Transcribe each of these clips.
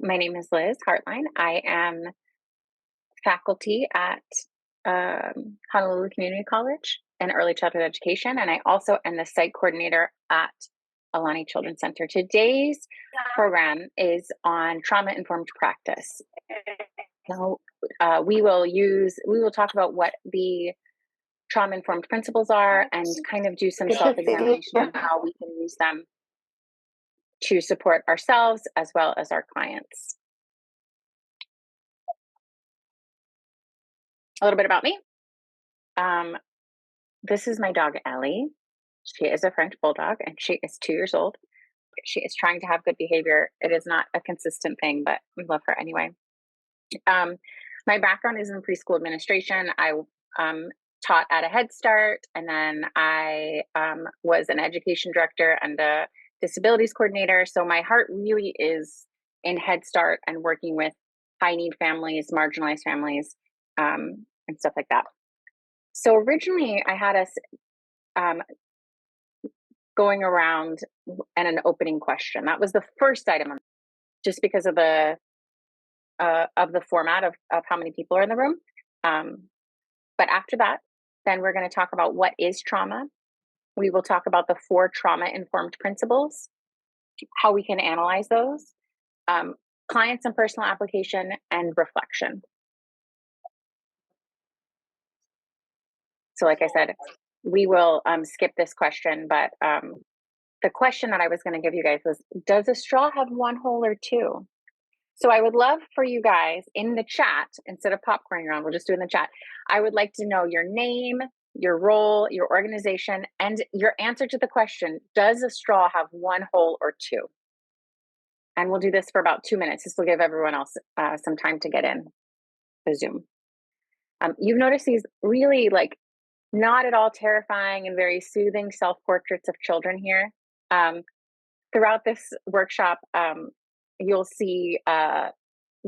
My name is Liz Hartline. I am faculty at Honolulu Community College in early childhood education, and I also am the site coordinator at Alani Children's Center. Today's program is on trauma-informed practice. Now, we will talk about what the trauma-informed principles are and kind of do some self-examination on how we can use them to support ourselves as well as our clients. A little bit about me. This is my dog, Ellie. She is a French bulldog and she is 2 years old. She is trying to have good behavior. It is not a consistent thing, but we love her anyway. My background is in preschool administration. I taught at a Head Start, and then I was an education director and a disabilities coordinator. So my heart really is in Head Start and working with high need families, marginalized families, and stuff like that. So originally I had us going around and an opening question. That was the first item, just because of the format of how many people are in the room. But after that, then we're going to talk about what is trauma. We will talk about the 4 trauma-informed principles, how we can analyze those, clients and personal application, and reflection. So like I said, we will skip this question, but the question that I was going to give you guys was, does a straw have 1 hole or 2? So I would love for you guys in the chat, instead of popcorning around, we'll just do it in the chat. I would like to know your name, your role, your organization, and your answer to the question, does a straw have 1 hole or 2? And we'll do this for about 2 minutes. This will give everyone else some time to get in the Zoom. You've noticed these really not at all terrifying and very soothing self-portraits of children here. Throughout this workshop, you'll see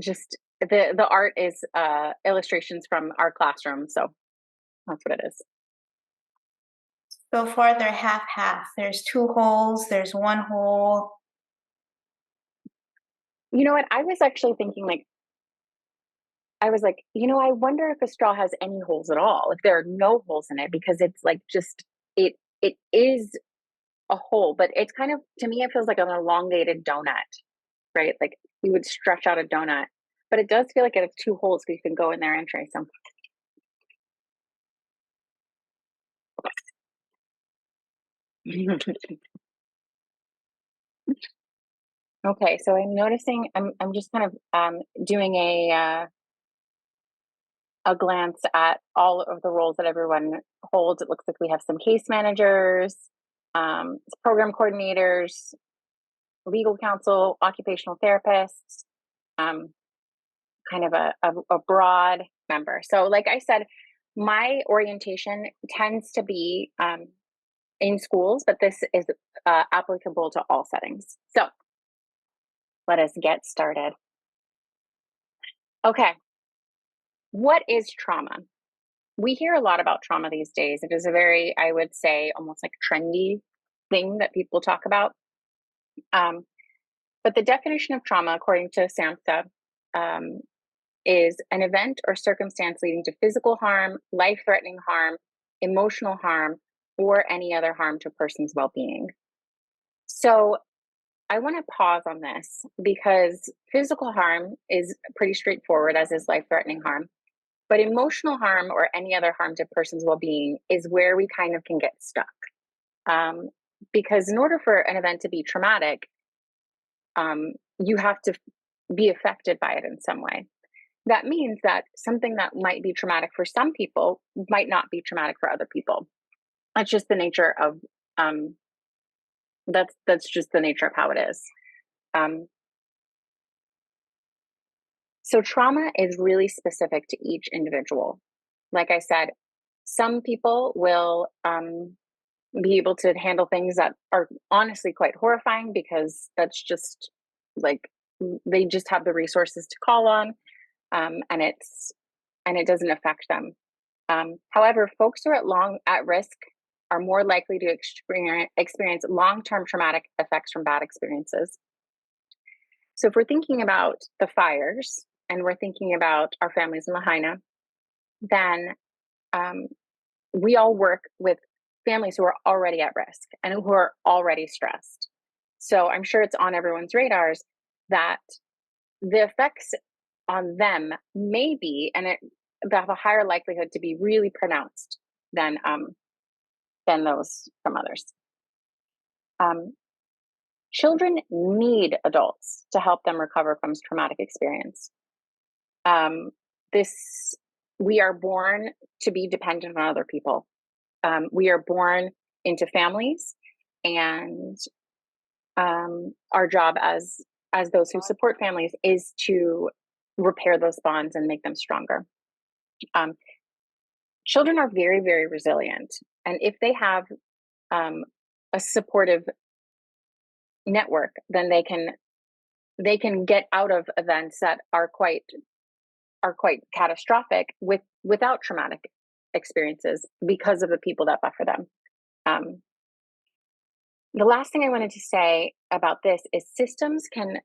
just the art is illustrations from our classroom. So that's what it is. So far, they're half-half. There's 2 holes, there's 1 hole. You know what? I was actually thinking I wonder if a straw has any holes at all, if there are no holes in it, because it's it is a hole, but it's kind of, to me, it feels like an elongated donut, right? Like you would stretch out a donut, but it does feel like it has 2 holes, so you can go in there and try some. Okay, so I'm noticing, I'm just kind of doing a glance at all of the roles that everyone holds. It looks like we have some case managers, program coordinators, legal counsel, occupational therapists, kind of a broad member. So like I said, my orientation tends to be in schools, but this is applicable to all settings. So let us get started. Okay, what is trauma? We hear a lot about trauma these days. It is a very, I would say, almost like trendy thing that people talk about. But the definition of trauma, according to SAMHSA, is an event or circumstance leading to physical harm, life-threatening harm, emotional harm, or any other harm to a person's well-being. So I want to pause on this because physical harm is pretty straightforward, as is life-threatening harm. But emotional harm or any other harm to a person's well-being is where we kind of can get stuck. Because in order for an event to be traumatic, you have to be affected by it in some way. That means that something that might be traumatic for some people might not be traumatic for other people. That's just the nature of that's just the nature of how it is. So trauma is really specific to each individual. Like I said, some people will be able to handle things that are honestly quite horrifying because that's just they just have the resources to call on, and it doesn't affect them. However, folks who are at risk are more likely to experience long-term traumatic effects from bad experiences. So if we're thinking about the fires and we're thinking about our families in Lahaina, then um, we all work with families who are already at risk and who are already stressed. So I'm sure it's on everyone's radars that the effects on them may be, and they have a higher likelihood to be really pronounced than those from others. Children need adults to help them recover from traumatic experience. Um, this We are born to be dependent on other people. We are born into families, and our job as those who support families is to repair those bonds and make them stronger. Um, Children are very, very resilient, and if they have a supportive network, then they can get out of events that are quite catastrophic without traumatic experiences because of the people that buffer them. Um, the last thing I wanted to say about this is systems can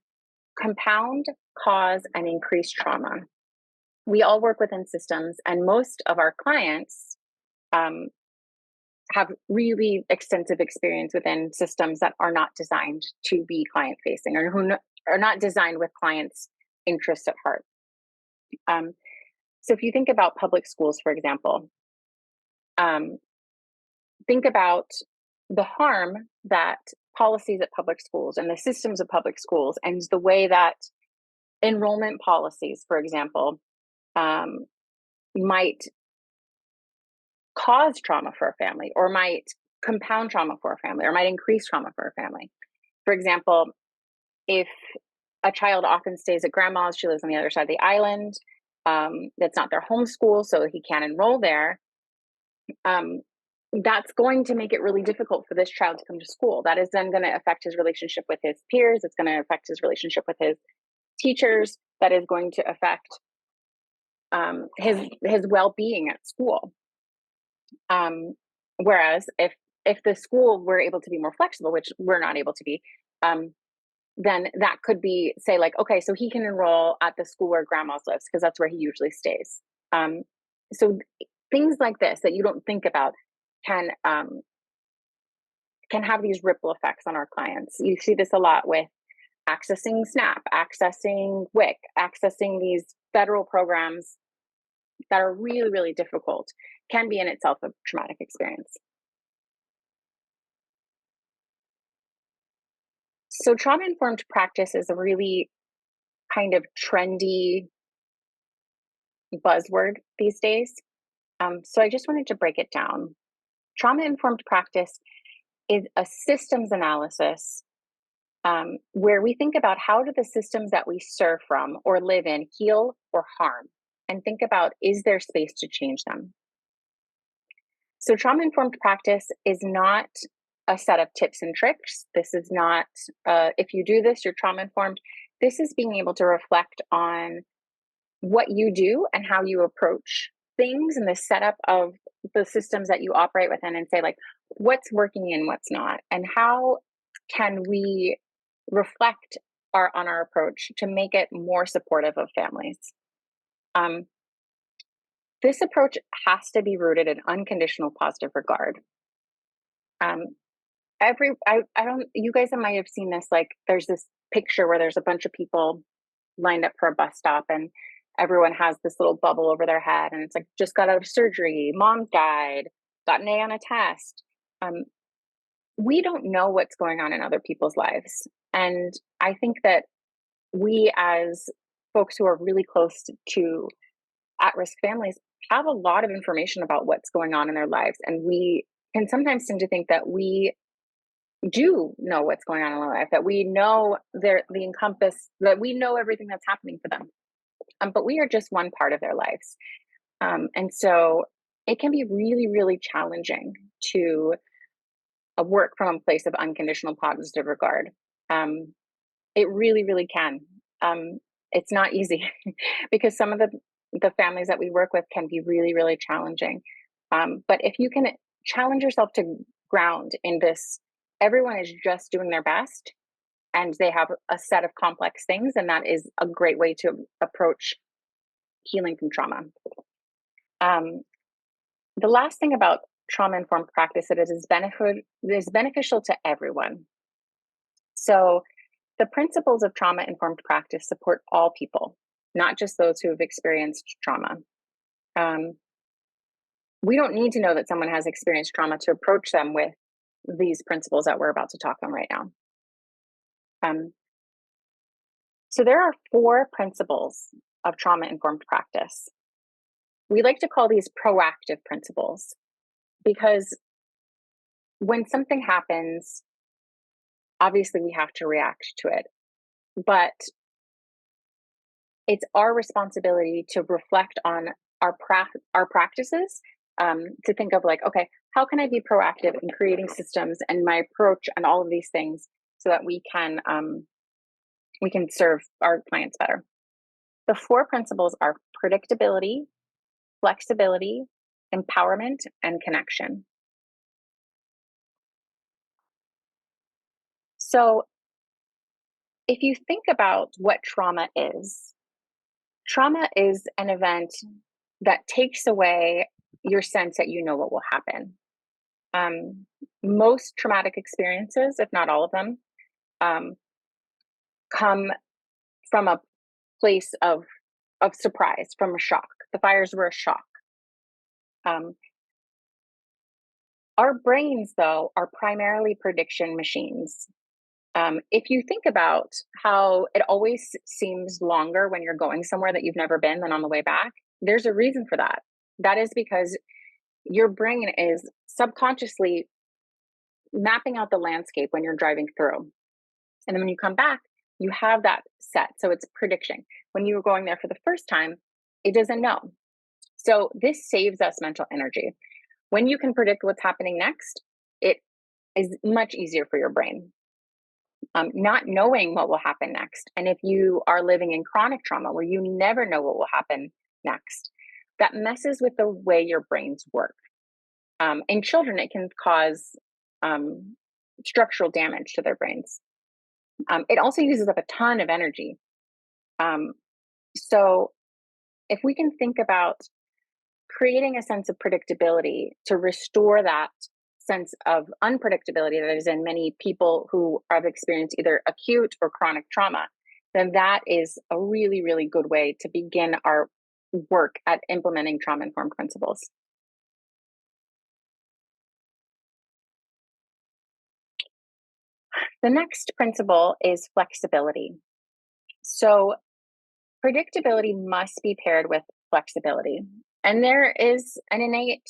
compound, cause, and increase trauma. We all work within systems, and most of our clients um, have really extensive experience within systems that are not designed to be client facing, or who are not designed with clients' interests at heart. Um, so if you think about public schools, for example, um, think about the harm that policies at public schools and the systems of public schools and the way that enrollment policies, for example, um, might cause trauma for a family, or might compound trauma for a family, or might increase trauma for a family. For example, if a child often stays at grandma's, she lives on the other side of the island, that's not their home school, so he can't enroll there. Um, that's going to make it really difficult for this child to come to school. That is then going to affect his relationship with his peers. It's going to affect his relationship with his teachers. That is going to affect his well-being at school. Whereas if the school were able to be more flexible, which we're not able to be, then that could be, say, like, okay, so he can enroll at the school where grandma's lives because that's where he usually stays. So things like this that you don't think about can have these ripple effects on our clients. You see this a lot with accessing SNAP, accessing WIC, accessing these federal programs that are really, really difficult, can be in itself a traumatic experience. So trauma-informed practice is a really kind of trendy buzzword these days. So I just wanted to break it down. Trauma-informed practice is a systems analysis where we think about how do the systems that we serve from or live in heal or harm, and think about, is there space to change them? So trauma-informed practice is not a set of tips and tricks. This is not, if you do this, you're trauma-informed. This is being able to reflect on what you do and how you approach things and the setup of the systems that you operate within, and say, like, what's working and what's not, and how can we reflect on our approach to make it more supportive of families. Um, this approach has to be rooted in unconditional positive regard. Um, I don't, you guys might have seen this, like, there's this picture where there's a bunch of people lined up for a bus stop, and everyone has this little bubble over their head, and it's like, just got out of surgery, mom died, got an A on a test. We don't know what's going on in other people's lives, and I think that we, as folks who are really close to at-risk families, have a lot of information about what's going on in their lives, and we can sometimes tend to think that we do know what's going on in their life, that we know the encompass, that we know everything that's happening for them. But we are just one part of their lives. And so it can be really, really challenging to work from a place of unconditional positive regard. It really, really can. It's not easy because some of the families that we work with can be really, really challenging. But if you can challenge yourself to ground in this, everyone is just doing their best, and they have a set of complex things, and that is a great way to approach healing from trauma. The last thing about trauma-informed practice, it is beneficial to everyone. So the principles of trauma-informed practice support all people, not just those who have experienced trauma. We don't need to know that someone has experienced trauma to approach them with these principles that we're about to talk on right now. So there are 4 principles of trauma-informed practice. We like to call these proactive principles because when something happens, obviously we have to react to it, but it's our responsibility to reflect on our practices, to think of like, okay, how can I be proactive in creating systems and my approach and all of these things so that we can serve our clients better. The 4 principles are predictability, flexibility, empowerment, and connection. So if you think about what trauma is an event that takes away your sense that you know what will happen. Most traumatic experiences, if not all of them, come from a place of surprise, from a shock. The fires were a shock. Our brains, though, are primarily prediction machines. If you think about how it always seems longer when you're going somewhere that you've never been than on the way back, there's a reason for that. That is because your brain is subconsciously mapping out the landscape when you're driving through. And then when you come back, you have that set. So it's prediction. When you were going there for the first time, it doesn't know. So this saves us mental energy. When you can predict what's happening next, it is much easier for your brain. Not knowing what will happen next, and if you are living in chronic trauma where you never know what will happen next, that messes with the way your brains work. In children, it can cause structural damage to their brains. It also uses up a ton of energy. So if we can think about creating a sense of predictability to restore that sense of unpredictability that is in many people who have experienced either acute or chronic trauma, then that is a really, really good way to begin our work at implementing trauma-informed principles. The next principle is flexibility. So predictability must be paired with flexibility. And there is an innate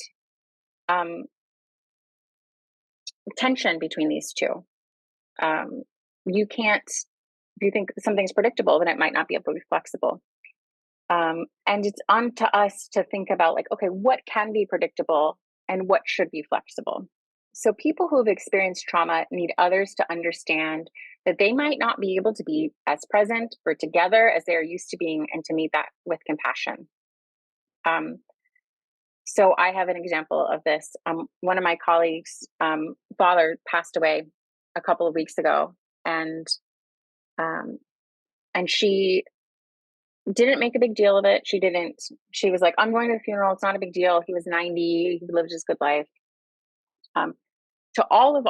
tension between these two. You can't, if you think something's predictable, then it might not be able to be flexible. And it's on to us to think about like, okay, what can be predictable and what should be flexible? So people who have experienced trauma need others to understand that they might not be able to be as present or together as they are used to being, and to meet that with compassion. So I have an example of this. One of my colleagues' father passed away a couple of weeks ago, and she didn't make a big deal of it. She was like, I'm going to the funeral. It's not a big deal. He was 90. He lived his good life. To all of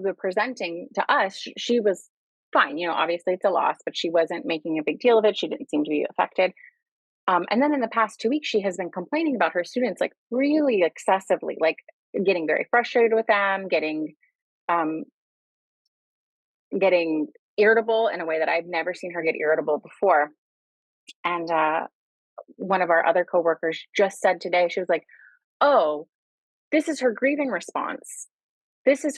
the presenting to us, she was fine. Obviously it's a loss, but she wasn't making a big deal of it. She didn't seem to be affected. And then in the past 2 weeks, she has been complaining about her students, like really excessively, like getting very frustrated with them, getting irritable in a way that I've never seen her get irritable before. And one of our other coworkers just said today, she was like, "Oh, this is her grieving response. This is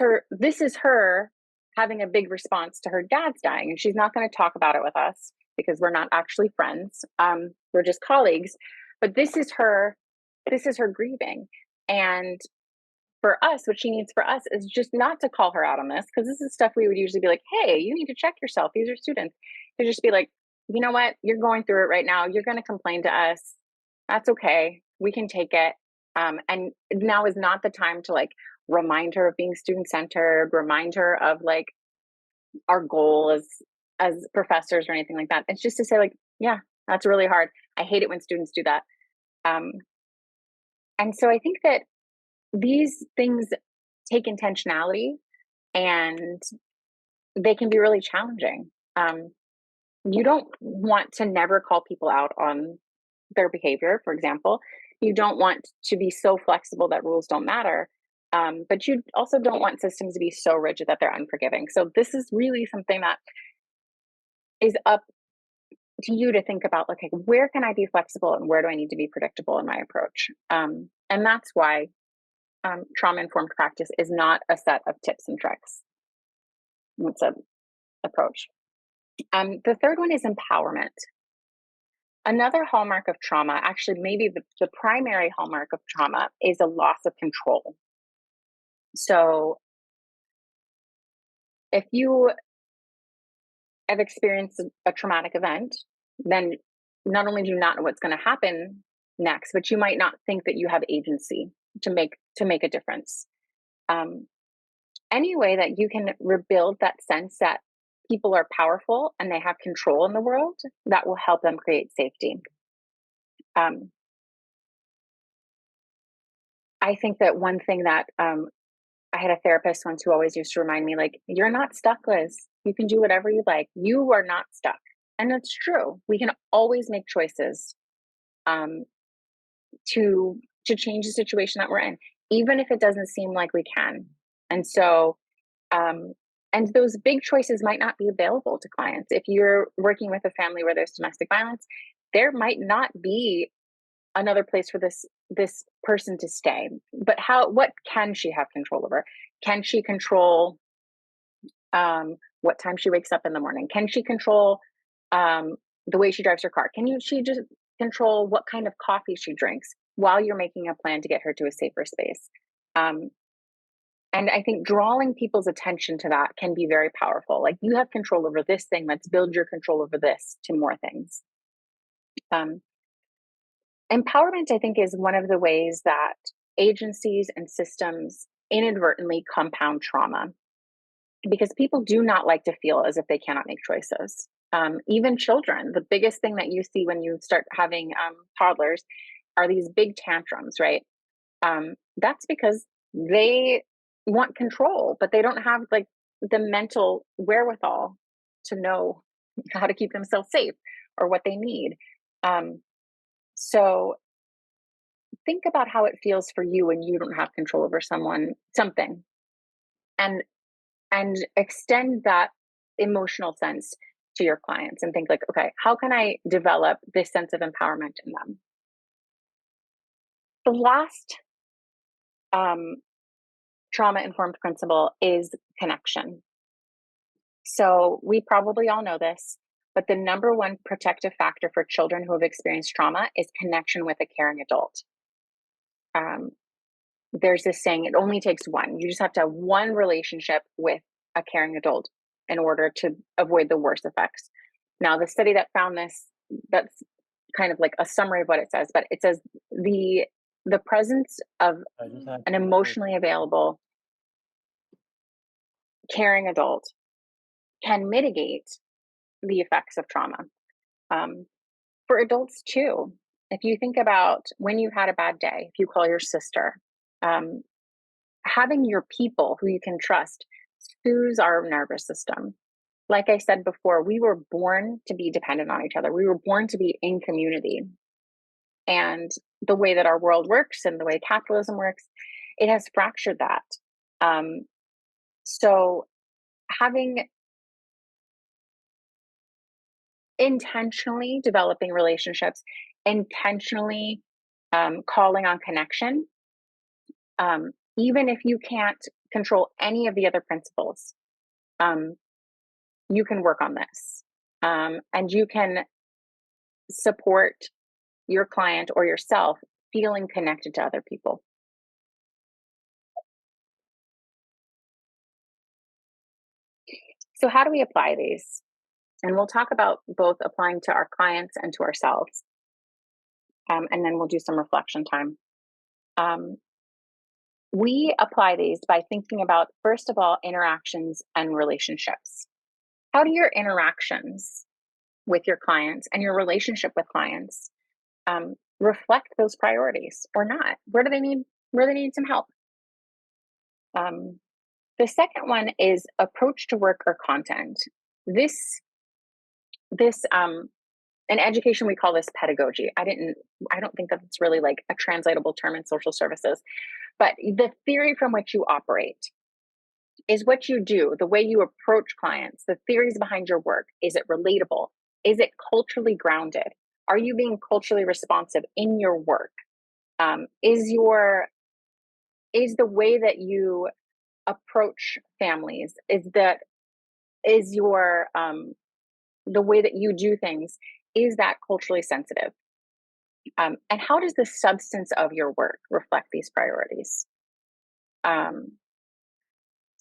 her having a big response to her dad's dying, and she's not going to talk about it with us because we're not actually friends. We're just colleagues. But this is her grieving. And for us, what she needs for us is just not to call her out on this, because this is stuff we would usually be like, hey, you need to check yourself. These are students. To just be like, you know what? You're going through it right now. You're going to complain to us. That's okay. We can take it. And now is not the time to like remind her of being student centered, remind her of like our goal as professors or anything like that. It's just to say, like, yeah, that's really hard. I hate it when students do that. Um, and so I think that these things take intentionality, and they can be really challenging. You don't want to never call people out on their behavior, for example. You don't want to be so flexible that rules don't matter. But you also don't want systems to be so rigid that they're unforgiving. So this is really something that is up to you to think about, okay, where can I be flexible and where do I need to be predictable in my approach? And that's why trauma informed practice is not a set of tips and tricks. It's an approach. The third one is empowerment. Another hallmark of trauma, actually, maybe the primary hallmark of trauma, is a loss of control. So if you have experienced a traumatic event, then not only do you not know what's going to happen next, but you might not think that you have agency to make a difference. Um, any way that you can rebuild that sense that people are powerful and they have control in the world, that will help them create safety. Um, I think that one thing that I had a therapist once who always used to remind me, like, you're not stuck, Liz. You can do whatever you like. You are not stuck. And it's true. We can always make choices um, to change the situation that we're in, even if it doesn't seem like we can. And so, um, and those big choices might not be available to clients. If you're working with a family where there's domestic violence, there might not be another place for this person to stay. But what can she have control over? Can she control what time she wakes up in the morning? Can she control um, the way she drives her car? She just control what kind of coffee she drinks while you're making a plan to get her to a safer space? Um, and I think drawing people's attention to that can be very powerful. Like, you have control over this thing. Let's build your control over this to more things. Um, Empowerment, I think, is one of the ways that agencies and systems inadvertently compound trauma, because people do not like to feel as if they cannot make choices. Even children, the biggest thing that you see when you start having toddlers are these big tantrums, right? That's because they want control, but they don't have, like, the mental wherewithal to know how to keep themselves safe or what they need. Um, so think about how it feels for you when you don't have control over something, and extend that emotional sense to your clients and think, like, okay, how can I develop this sense of empowerment in them? The last um, trauma informed principle is connection. So we probably all know this, but the number one protective factor for children who have experienced trauma is connection with a caring adult. Um, there's this saying, it only takes one. You just have to have one relationship with a caring adult in order to avoid the worst effects. Now, the study that found this, that's kind of like a summary of what it says, but it says the presence of an emotionally available caring adult can mitigate the effects of trauma. Um, for adults too, if you think about when you've had a bad day, if you call your sister, um, having your people who you can trust soothes our nervous system. Like I said before, we were born to be dependent on each other. We were born to be in community. And the way that our world works and the way capitalism works, it has fractured that. Um, so having intentionally developing relationships, intentionally calling on connection, even if you can't control any of the other principles, um, you can work on this. And you can support your client or yourself feeling connected to other people. So, how do we apply these? And we'll talk about both applying to our clients and to ourselves. And then we'll do some reflection time. Um, we apply these by thinking about, first of all, interactions and relationships. How do your interactions with your clients and your relationship with clients reflect those priorities or not? Where do they need some help? The second one is approach to work or content. This in education we call this pedagogy. I don't think that it's really like a translatable term in social services, but the theory from which you operate is what you do, the way you approach clients, the theories behind your work. Is it relatable? Is it culturally grounded? Are you being culturally responsive in your work? Is the way that you approach families, is your the way that you do things, is that culturally sensitive? And how does the substance of your work reflect these priorities?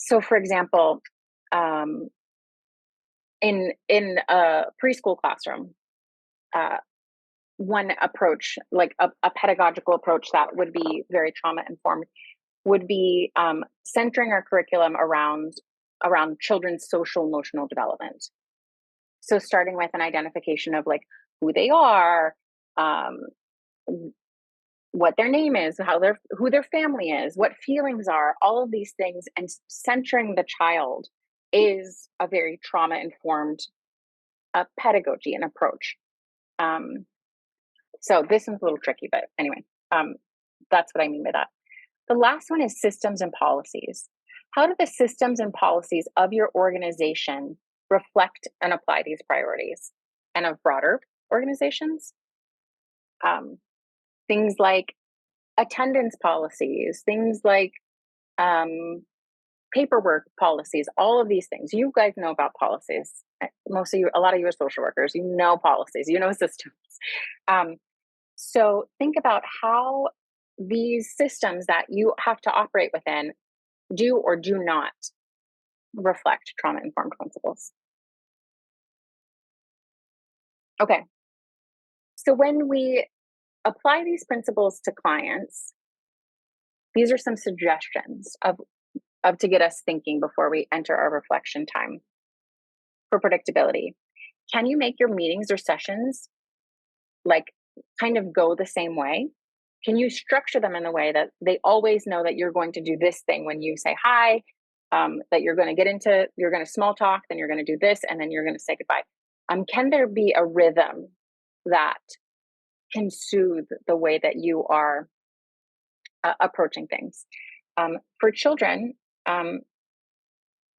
So, for example, um, in a preschool classroom, uh, one approach, like a pedagogical approach that would be very trauma informed, would be centering our curriculum around children's social emotional development. So, starting with an identification of like who they are, um, what their name is, who their family is, what feelings are, all of these things, and centering the child is a very trauma informed pedagogy and approach. Um, so this one's a little tricky, but anyway, that's what I mean by that. The last one is systems and policies. How do the systems and policies of your organization reflect and apply these priorities? And of broader organizations, um, things like attendance policies, things like um, paperwork policies, all of these things. You guys know about policies. Most of you, a lot of you are social workers, you know policies, you know systems. Um, so think about how these systems that you have to operate within do or do not reflect trauma informed principles. Okay, so when we apply these principles to clients, these are some suggestions of to get us thinking before we enter our reflection time. For predictability, can you make your meetings or sessions like kind of go the same way? Can you structure them in a way that they always know that you're going to do this thing when you say hi, that you're going to small talk, then you're going to do this, and then you're going to say goodbye? Can there be a rhythm that can soothe the way that you are approaching things? For children,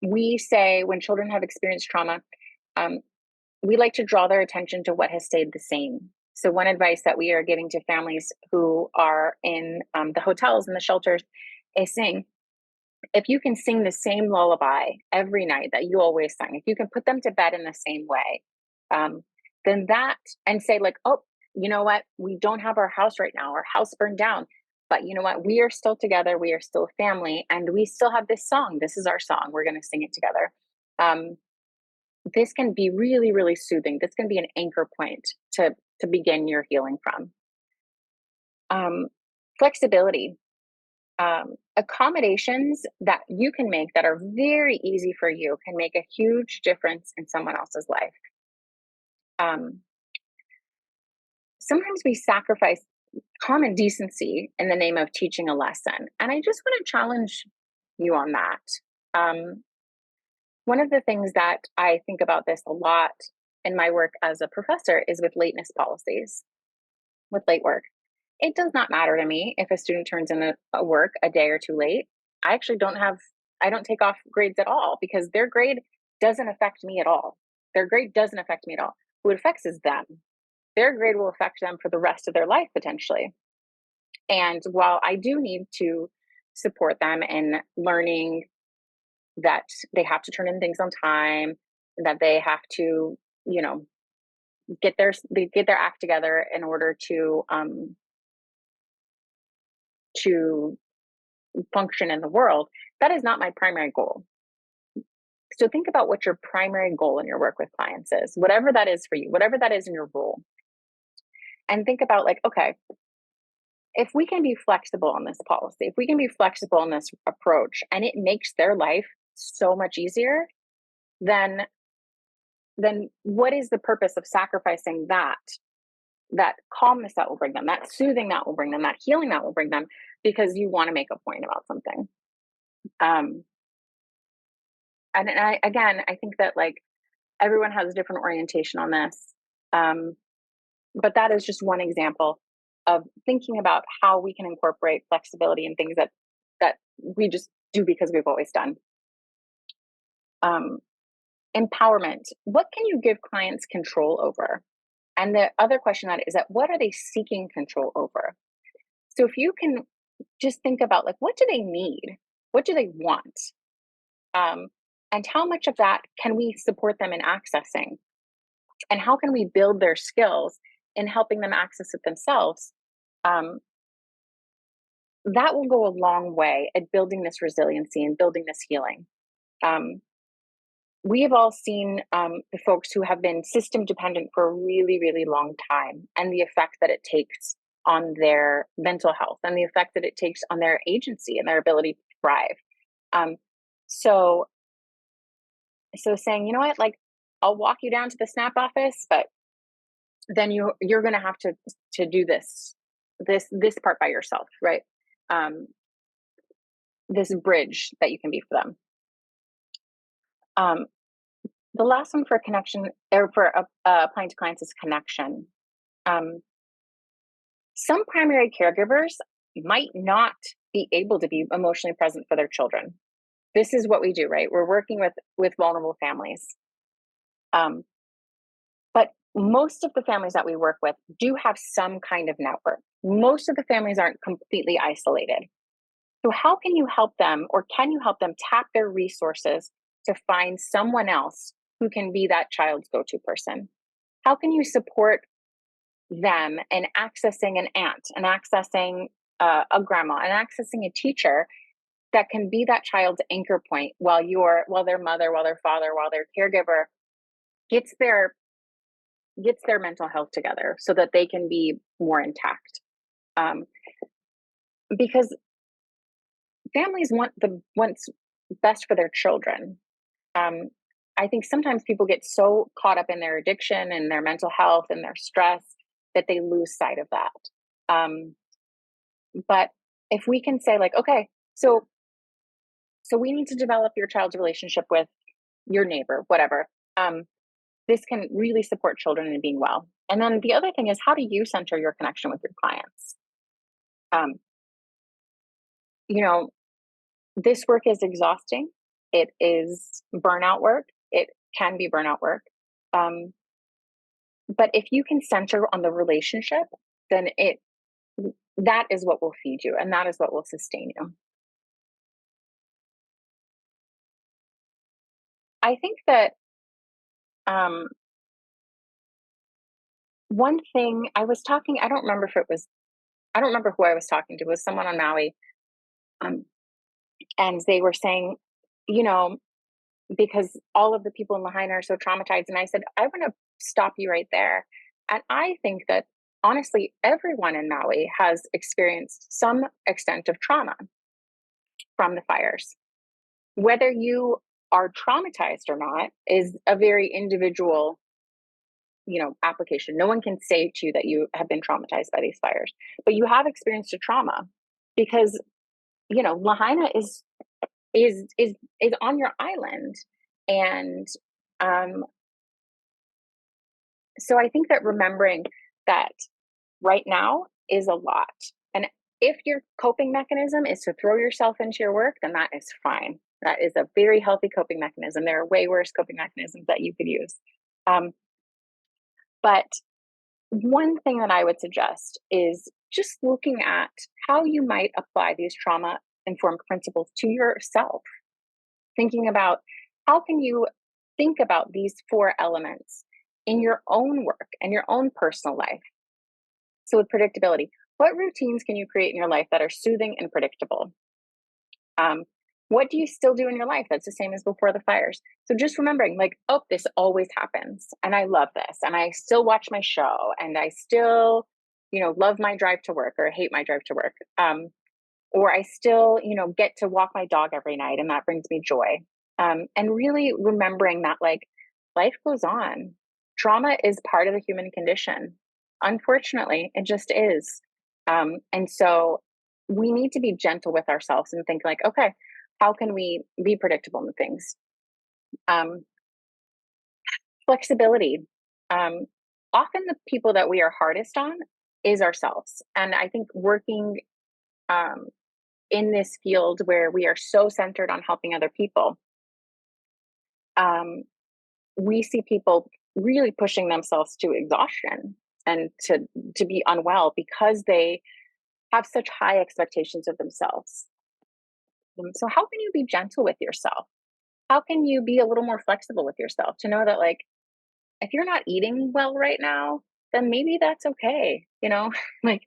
we say when children have experienced trauma, um, we like to draw their attention to what has stayed the same. So, one advice that we are giving to families who are in the hotels and the shelters is saying, if you can sing the same lullaby every night that you always sang, if you can put them to bed in the same way, um, then that, and say, like, oh, you know what? We don't have our house right now, our house burned down. But you know what? We are still together. We are still a family. And we still have this song. This is our song. We're going to sing it together. This can be really, really soothing. This can be an anchor point to begin your healing from. Flexibility, accommodations that you can make that are very easy for you can make a huge difference in someone else's life. Sometimes we sacrifice common decency in the name of teaching a lesson, and I just want to challenge you on that. Um, One of the things that I think about this a lot in my work as a professor is with lateness policies, with late work. It does not matter to me if a student turns in a work a day or two late. I don't take off grades at all because their grade doesn't affect me at all. Their grade doesn't affect me at all. Who it affects is them. Their grade will affect them for the rest of their life potentially. And while I do need to support them in learning that they have to turn in things on time, that they have to, you know, get their act together in order to function in the world. That is not my primary goal. So think about what your primary goal in your work with clients is, whatever that is for you, whatever that is in your role. And think about like, okay, if we can be flexible on this policy, if we can be flexible on this approach and it makes their life so much easier, then then what is the purpose of sacrificing that calmness that will bring them, that soothing that will bring them, that healing that will bring them, because you want to make a point about something. Um, and I think that like everyone has a different orientation on this. Um, but that is just one example of thinking about how we can incorporate flexibility in things that we just do because we've always done. Um, Empowerment. What can you give clients control over? And the other question that is that what are they seeking control over? So if you can just think about like what do they need? What do they want? Um, and how much of that can we support them in accessing? And how can we build their skills in helping them access it themselves? Um, that will go a long way at building this resiliency and building this healing. Um, we have all seen the folks who have been system dependent for a really, really long time and the effect that it takes on their mental health and the effect that it takes on their agency and their ability to thrive. Um, so, so saying, you know what, like I'll walk you down to the SNAP office, but then you're going to have to do this part by yourself, right? Um, this bridge that you can be for them. Um, the last one for connection or for applying to clients is connection. Um, some primary caregivers might not be able to be emotionally present for their children. This is what we do, right? We're working with vulnerable families. But most of the families that we work with do have some kind of network. Most of the families aren't completely isolated. So, how can you help them, or can you help them tap their resources to find someone else who can be that child's go to person? How can you support them in accessing an aunt and accessing a grandma and accessing a teacher that can be that child's anchor point while their mother, while their father, while their caregiver gets their mental health together so that they can be more intact. Um, because families want what's best for their children. Um, I think sometimes people get so caught up in their addiction and their mental health and their stress that they lose sight of that. But if we can say like, okay, so we need to develop your child's relationship with your neighbor, whatever. This can really support children in being well. And then the other thing is, how do you center your connection with your clients? Um, you know, this work is exhausting. It is burnout work. It can be burnout work. Um, but if you can center on the relationship, then that is what will feed you and that is what will sustain you. I think that um, one thing I was talking, I don't remember who I was talking to, it was someone on Maui. Um, and they were saying, you know, because all of the people in Lahaina are so traumatized. And I said, I want to stop you right there. And I think that honestly, everyone in Maui has experienced some extent of trauma from the fires. Whether you are traumatized or not is a very individual, application. No one can say to you that you have been traumatized by these fires, but you have experienced a trauma because, Lahaina is on your island. And um, so I think that remembering that right now is a lot. And if your coping mechanism is to throw yourself into your work, then that is fine. That is a very healthy coping mechanism. There are way worse coping mechanisms that you could use. But one thing that I would suggest is just looking at how you might apply these trauma informed principles to yourself. Thinking about how can you think about these 4 elements in your own work and your own personal life. So with predictability, what routines can you create in your life that are soothing and predictable? What do you still do in your life that's the same as before the fires? So just remembering like, oh, this always happens. And I love this. And I still watch my show and I still, love my drive to work or hate my drive to work. Or I still, get to walk my dog every night and that brings me joy. And really remembering that like life goes on. Trauma is part of the human condition. Unfortunately, it just is. And so we need to be gentle with ourselves and think like, okay, how can we be predictable in things? Um, Flexibility. Um, Often the people that we are hardest on is ourselves. And I think working um, in this field where we are so centered on helping other people, um, we see people really pushing themselves to exhaustion and to be unwell because they have such high expectations of themselves. So how can you be gentle with yourself? How can you be a little more flexible with yourself to know that like if you're not eating well right now, then maybe that's okay, you know? Like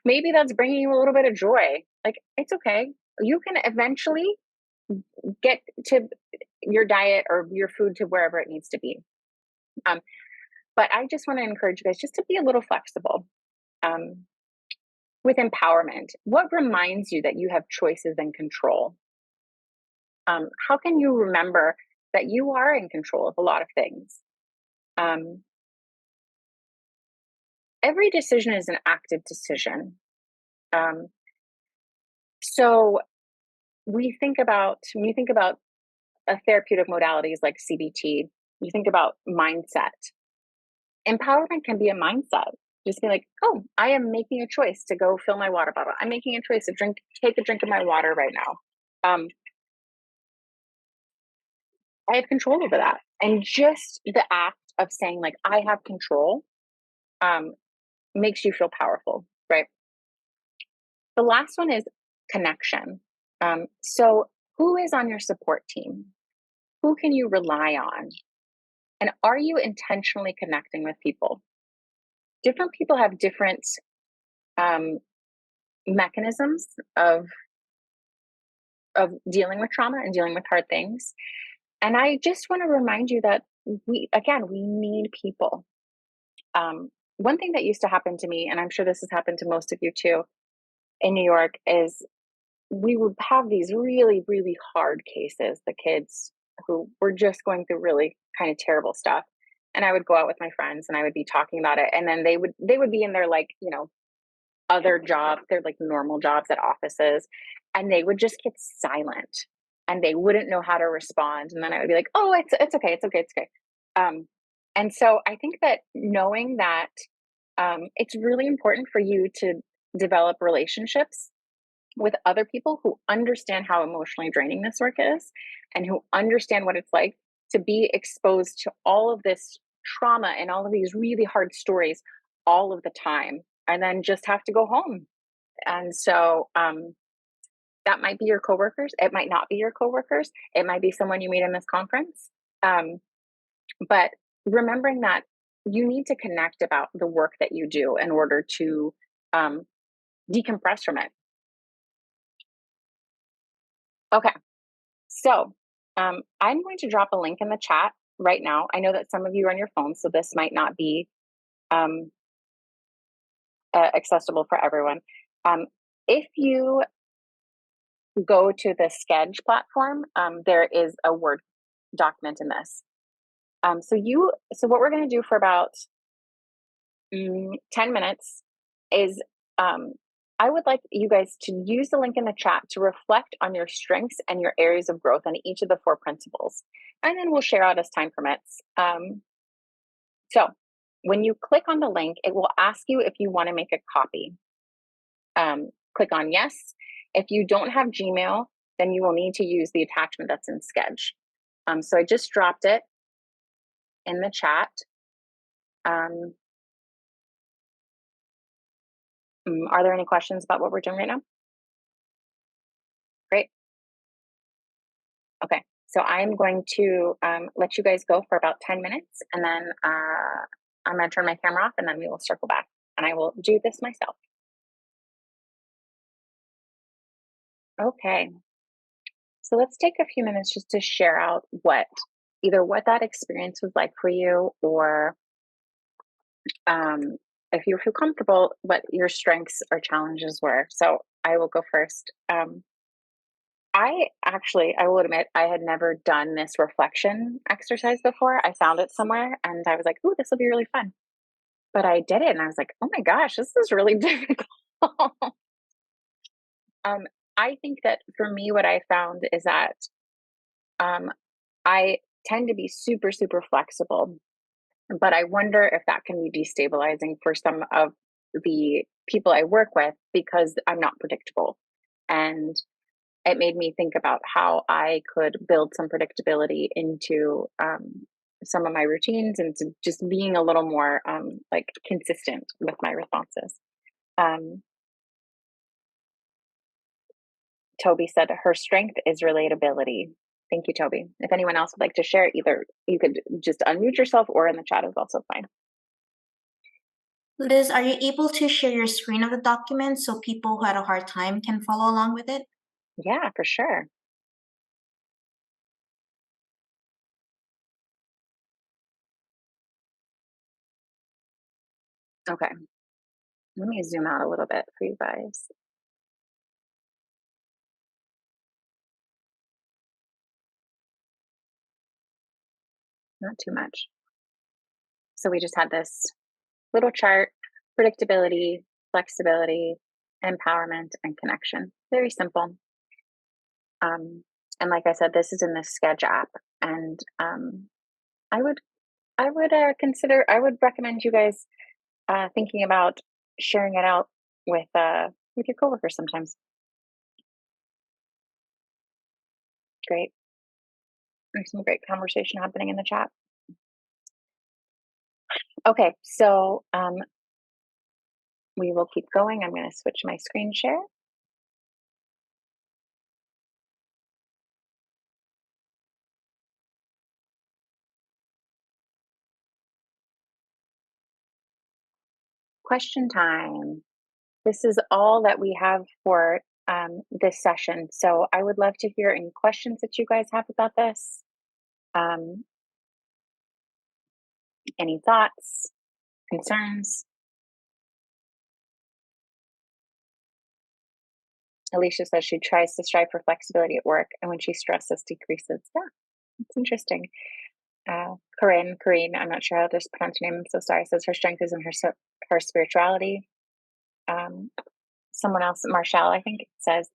maybe that's bringing you a little bit of joy. Like it's okay. You can eventually get to your diet or your food to wherever it needs to be. Um, but I just want to encourage you guys just to be a little flexible. Um, with empowerment, what reminds you that you have choices and control? How can you remember that you are in control of a lot of things? Um, every decision is an active decision. Um, so when you think about therapeutic modalities like CBT, you think about mindset. Empowerment can be a mindset. Just be like, oh, I am making a choice to go fill my water bottle. I'm making a choice to take a drink of my water right now. I have control over that. And just the act of saying, like, I have control um, makes you feel powerful, right? The last one is connection. So, who is on your support team? Who can you rely on? And are you intentionally connecting with people? Different people have different um, mechanisms of dealing with trauma and dealing with hard things. And I just want to remind you that we need people. One thing that used to happen to me, and I'm sure this has happened to most of you too, in New York, is we would have these really, really hard cases, the kids who were just going through really kind of terrible stuff. And I would go out with my friends and I would be talking about it. And then they would be in their like, other jobs, their like normal jobs at offices, and they would just get silent and they wouldn't know how to respond. And then I would be like, oh, it's okay, it's okay, it's okay. And so I think that knowing that it's really important for you to develop relationships with other people who understand how emotionally draining this work is and who understand what it's like to be exposed to all of this trauma and all of these really hard stories all of the time and then just have to go home. And so that might be your coworkers. It might not be your coworkers. It might be someone you meet in this conference. Um, but remembering that you need to connect about the work that you do in order to um, decompress from it. Okay. So I'm going to drop a link in the chat right now. I know that some of you are on your phones, so this might not be um, accessible for everyone. If you go to the Sketch platform, there is a Word document in this. So what we're going to do for about 10 minutes is um, I would like you guys to use the link in the chat to reflect on your strengths and your areas of growth on each of the 4 principles. And then we'll share out as time permits. So when you click on the link, it will ask you if you want to make a copy. Click on yes. If you don't have Gmail, then you will need to use the attachment that's in Sketch. So I just dropped it in the chat. Are there any questions about what we're doing right now? Great. Okay. So I'm going to let you guys go for about 10 minutes and then I'm going to turn my camera off and then we will circle back and I will do this myself. Okay. So let's take a few minutes just to share out either what that experience was like for you or if you feel comfortable, what your strengths or challenges were. So I will go first. I will admit, I had never done this reflection exercise before. I found it somewhere and I was like, "Ooh, this will be really fun." But I did it and I was like, "Oh my gosh, this is really difficult." Um, I think that for me, what I found is that um, I tend to be super, super flexible, but I wonder if that can be destabilizing for some of the people I work with because I'm not predictable. And it made me think about how I could build some predictability into some of my routines and to just being a little more like consistent with my responses. Um, Toby said her strength is relatability. Thank you, Toby. If anyone else would like to share, either you could just unmute yourself or in the chat is also fine. Liz, are you able to share your screen of the document so people who had a hard time can follow along with it? Yeah, for sure. Okay. Let me zoom out a little bit for you guys. Not too much. So we just had this little chart, predictability, flexibility, empowerment, and connection. Very simple. And like I said, this is in the Sketch app, and I would I would recommend you guys thinking about sharing it out with your coworkers sometimes. Great, there's some great conversation happening in the chat. Okay, so we will keep going. I'm going to switch my screen share. Question time. This is all that we have for this session. So I would love to hear any questions that you guys have about this. Um, any thoughts, concerns? Alicia says she tries to strive for flexibility at work, and when she stresses, decreases. Yeah, it's interesting. Corinne, I'm not sure how to pronounce your name. I'm so sorry. Says her strength is in her spirituality. Um, Someone else, Marshall, I think, says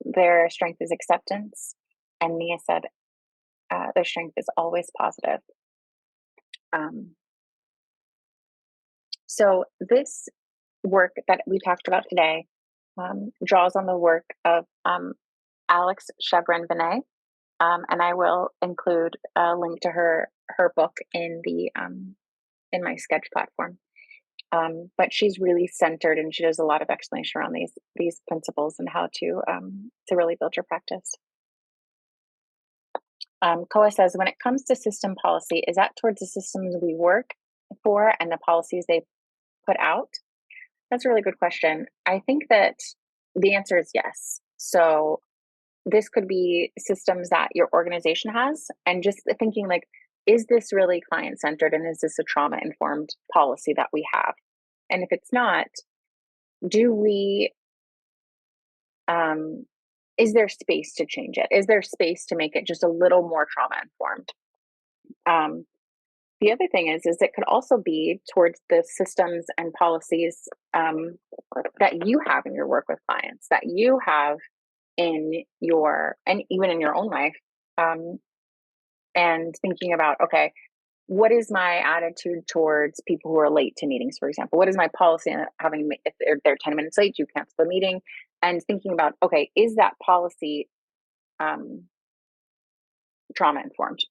their strength is acceptance, and Mia said their strength is always positive. Um, so this work that we talked about today draws on the work of Alex Chevron Vinay, and I will include a link to her book in my Sketch platform. But she's really centered, and she does a lot of explanation around these principles and how to really build your practice. Koa says, when it comes to system policy, is that towards the systems we work for and the policies they put out? That's a really good question. I think that the answer is yes. So this could be systems that your organization has, and just thinking like, is this really client centered, and is this a trauma informed policy that we have? And if it's not, do we is there space to change it? Is there space to make it just a little more trauma informed? The other thing is it could also be towards the systems and policies that you have in your work with clients, that you have in your, and even in your own life, um, and thinking about, okay, what is my attitude towards people who are late to meetings, for example? What is my policy on having, if they're 10 minutes late, you cancel the meeting? And thinking about, okay, is that policy trauma informed?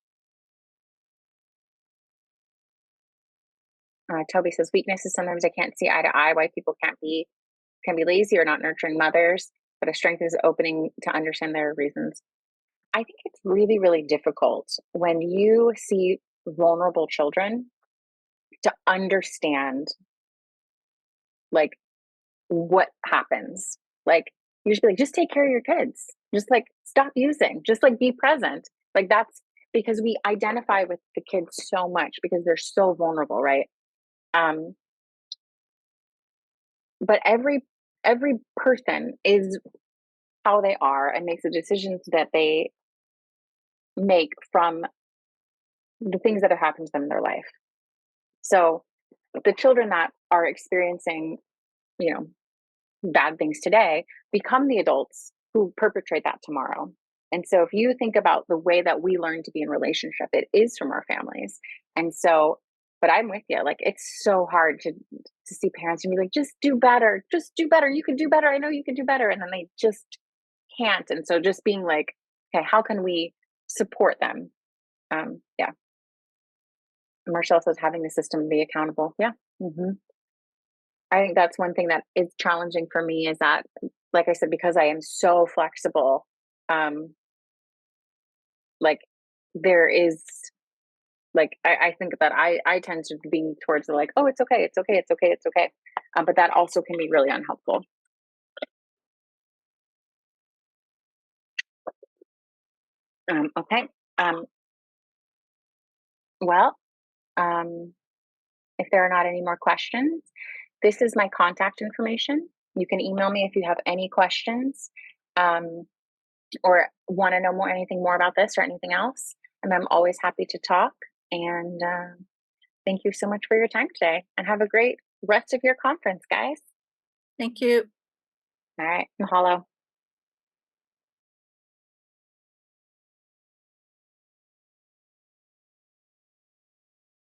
Toby says weaknesses. Sometimes I can't see eye to eye why people can be lazy or not nurturing mothers, but a strength is opening to understand their reasons. I think it's really, really difficult when you see vulnerable children to understand like what happens. Like you should be like, just take care of your kids. Just like stop using. Just like be present. Like that's because we identify with the kids so much because they're so vulnerable, right? Um, but every person is how they are and makes the decisions that they make from the things that have happened to them in their life. So the children that are experiencing, you know, bad things today become the adults who perpetrate that tomorrow. And so if you think about the way that we learn to be in relationship, it is from our families. And so, but I'm with you. Like it's so hard to see parents and be like, just do better, just do better. You can do better. I know you can do better. And then they just can't. And so just being like, okay, how can we support them? Yeah. Marshall says having the system be accountable. Yeah. hmm I think that's one thing that is challenging for me is that, like I said, because I am so flexible, um, like there is like I think that I tend to be towards the like, oh, it's okay, it's okay, it's okay, it's okay. But that also can be really unhelpful. Okay. Um, well, um, if there are not any more questions, this is my contact information. You can email me if you have any questions. Um, or want to know more anything more about this or anything else, and I'm always happy to talk. And thank you so much for your time today, and have a great rest of your conference, guys. Thank you. All right, mahalo.